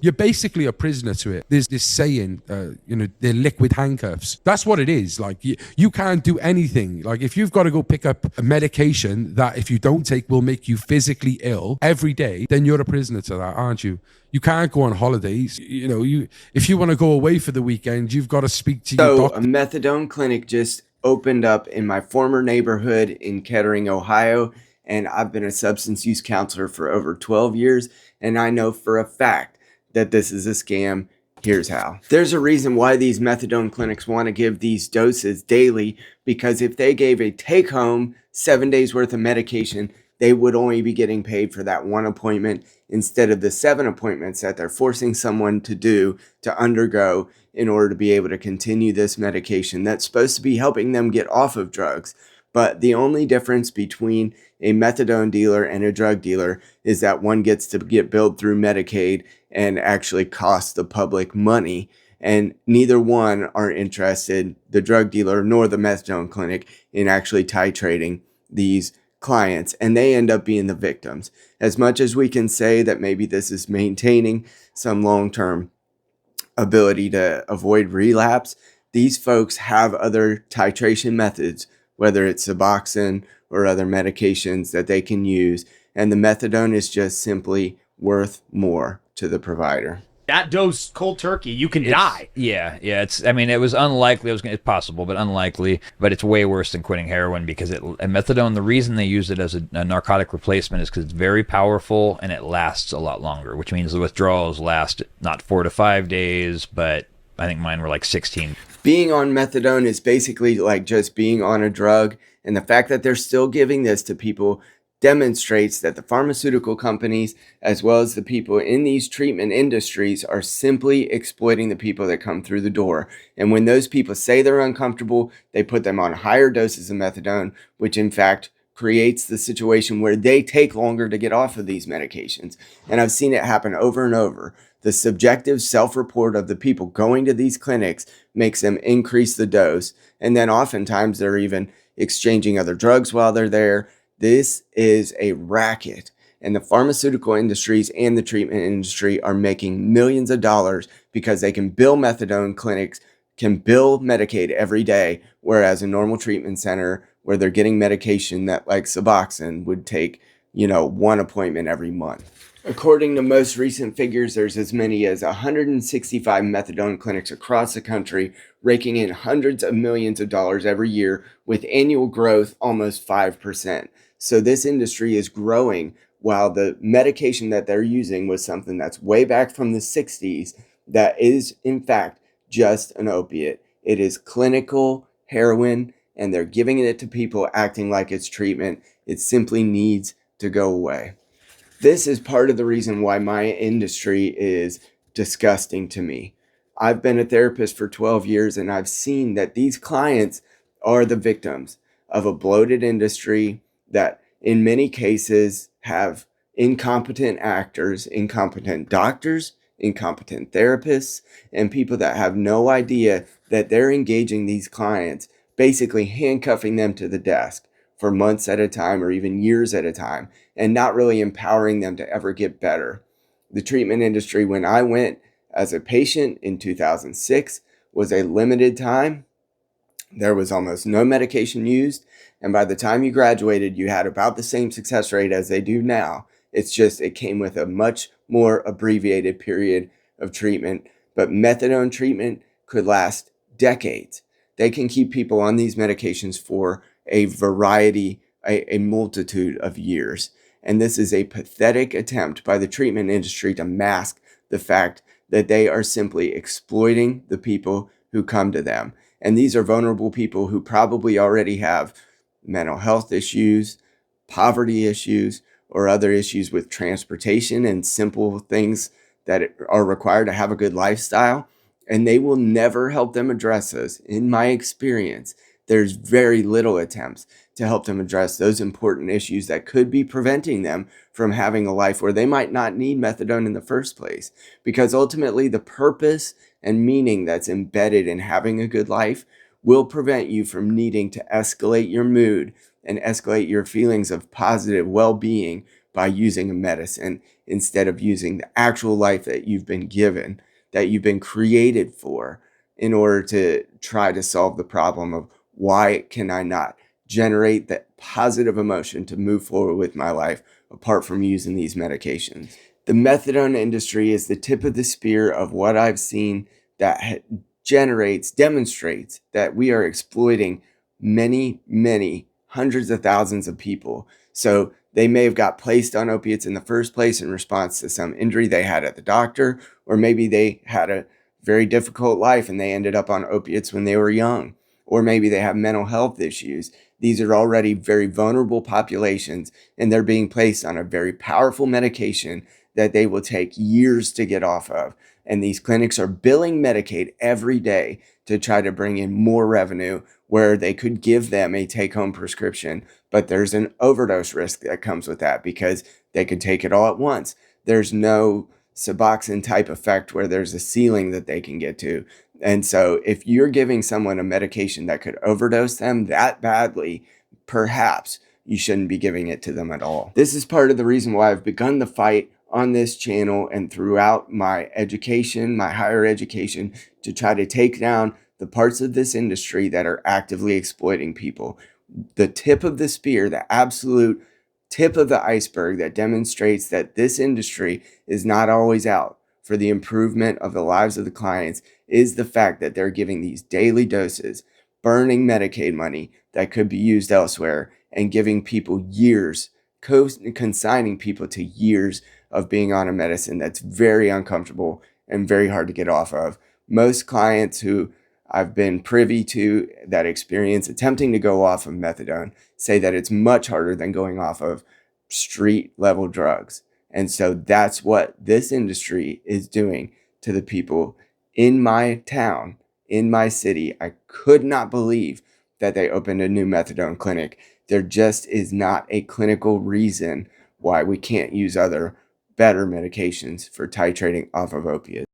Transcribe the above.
You're basically a prisoner to it. There's this saying, they're liquid handcuffs. That's what it is. Like you can't do anything. Like if you've got to go pick up a medication that if you don't take will make you physically ill every day, then you're a prisoner to that, aren't you? You can't go on holidays. If you want to go away for the weekend, you've got to speak to your doctor. A methadone clinic just opened up in my former neighborhood in Kettering, Ohio, and I've been a substance use counselor for over 12 years, and I know for a fact that this is a scam. Here's how. There's a reason why these methadone clinics want to give these doses daily, because if they gave a take-home 7 days worth of medication, they would only be getting paid for that one appointment instead of the 7 appointments that they're forcing someone to undergo in order to be able to continue this medication that's supposed to be helping them get off of drugs. But the only difference between a methadone dealer and a drug dealer is that one gets to get billed through Medicaid and actually costs the public money. And neither one are interested, the drug dealer nor the methadone clinic, in actually titrating these clients, and they end up being the victims. As much as we can say that maybe this is maintaining some long-term ability to avoid relapse, these folks have other titration methods, whether it's Suboxone or other medications that they can use, and the methadone is just simply worth more to the provider. That dose cold turkey, you can die. Yeah. It was unlikely. It's possible, but unlikely. But it's way worse than quitting heroin because methadone, the reason they use it as a narcotic replacement is because it's very powerful and it lasts a lot longer, which means the withdrawals last not 4 to 5 days, but I think mine were like 16. Being on methadone is basically like just being on a drug. And the fact that they're still giving this to people demonstrates that the pharmaceutical companies, as well as the people in these treatment industries, are simply exploiting the people that come through the door. And when those people say they're uncomfortable, they put them on higher doses of methadone, which in fact creates the situation where they take longer to get off of these medications. And I've seen it happen over and over. The subjective self-report of the people going to these clinics makes them increase the dose. And then oftentimes they're even exchanging other drugs while they're there. This is a racket, and the pharmaceutical industries and the treatment industry are making millions of dollars because they can bill methadone clinics, can bill Medicaid every day, whereas a normal treatment center where they're getting medication that like Suboxone would take, one appointment every month. According to most recent figures, there's as many as 165 methadone clinics across the country, raking in hundreds of millions of dollars every year with annual growth almost 5%. So this industry is growing while the medication that they're using was something that's way back from the 60s that is, in fact, just an opiate. It is clinical heroin, and they're giving it to people acting like it's treatment. It simply needs to go away. This is part of the reason why my industry is disgusting to me. I've been a therapist for 12 years, and I've seen that these clients are the victims of a bloated industry that in many cases have incompetent actors, incompetent doctors, incompetent therapists, and people that have no idea that they're engaging these clients, basically handcuffing them to the desk for months at a time or even years at a time, and not really empowering them to ever get better. The treatment industry, when I went as a patient in 2006, was a limited time. There was almost no medication used, and by the time you graduated, you had about the same success rate as they do now. It's just it came with a much more abbreviated period of treatment, but methadone treatment could last decades. They can keep people on these medications for a multitude of years. And this is a pathetic attempt by the treatment industry to mask the fact that they are simply exploiting the people who come to them. And these are vulnerable people who probably already have mental health issues, poverty issues, or other issues with transportation and simple things that are required to have a good lifestyle. And they will never help them address those. In my experience, there's very little attempts to help them address those important issues that could be preventing them from having a life where they might not need methadone in the first place. Because ultimately, the purpose and meaning that's embedded in having a good life will prevent you from needing to escalate your mood and escalate your feelings of positive well-being by using a medicine instead of using the actual life that you've been given, that you've been created for, in order to try to solve the problem of why can I not generate that positive emotion to move forward with my life apart from using these medications. The methadone industry is the tip of the spear of what I've seen that demonstrates that we are exploiting many hundreds of thousands of people. So they may have got placed on opiates in the first place in response to some injury they had at the doctor, or maybe they had a very difficult life and they ended up on opiates when they were young, or maybe they have mental health issues. These are already very vulnerable populations, and they're being placed on a very powerful medication that they will take years to get off of. And these clinics are billing Medicaid every day to try to bring in more revenue, where they could give them a take-home prescription, but there's an overdose risk that comes with that because they could take it all at once. There's no Suboxone type effect where there's a ceiling that they can get to. And so if you're giving someone a medication that could overdose them that badly, perhaps you shouldn't be giving it to them at all. This is part of the reason why I've begun the fight on this channel and throughout my education, my higher education, to try to take down the parts of this industry that are actively exploiting people. The tip of the spear, the absolute tip of the iceberg that demonstrates that this industry is not always out for the improvement of the lives of the clients, is the fact that they're giving these daily doses, burning Medicaid money that could be used elsewhere, and giving people years, consigning people to years of being on a medicine that's very uncomfortable and very hard to get off of. Most clients who I've been privy to that experience attempting to go off of methadone say that it's much harder than going off of street level drugs. And so that's what this industry is doing to the people in my town, in my city. I could not believe that they opened a new methadone clinic. There just is not a clinical reason why we can't use other better medications for titrating off of opiates.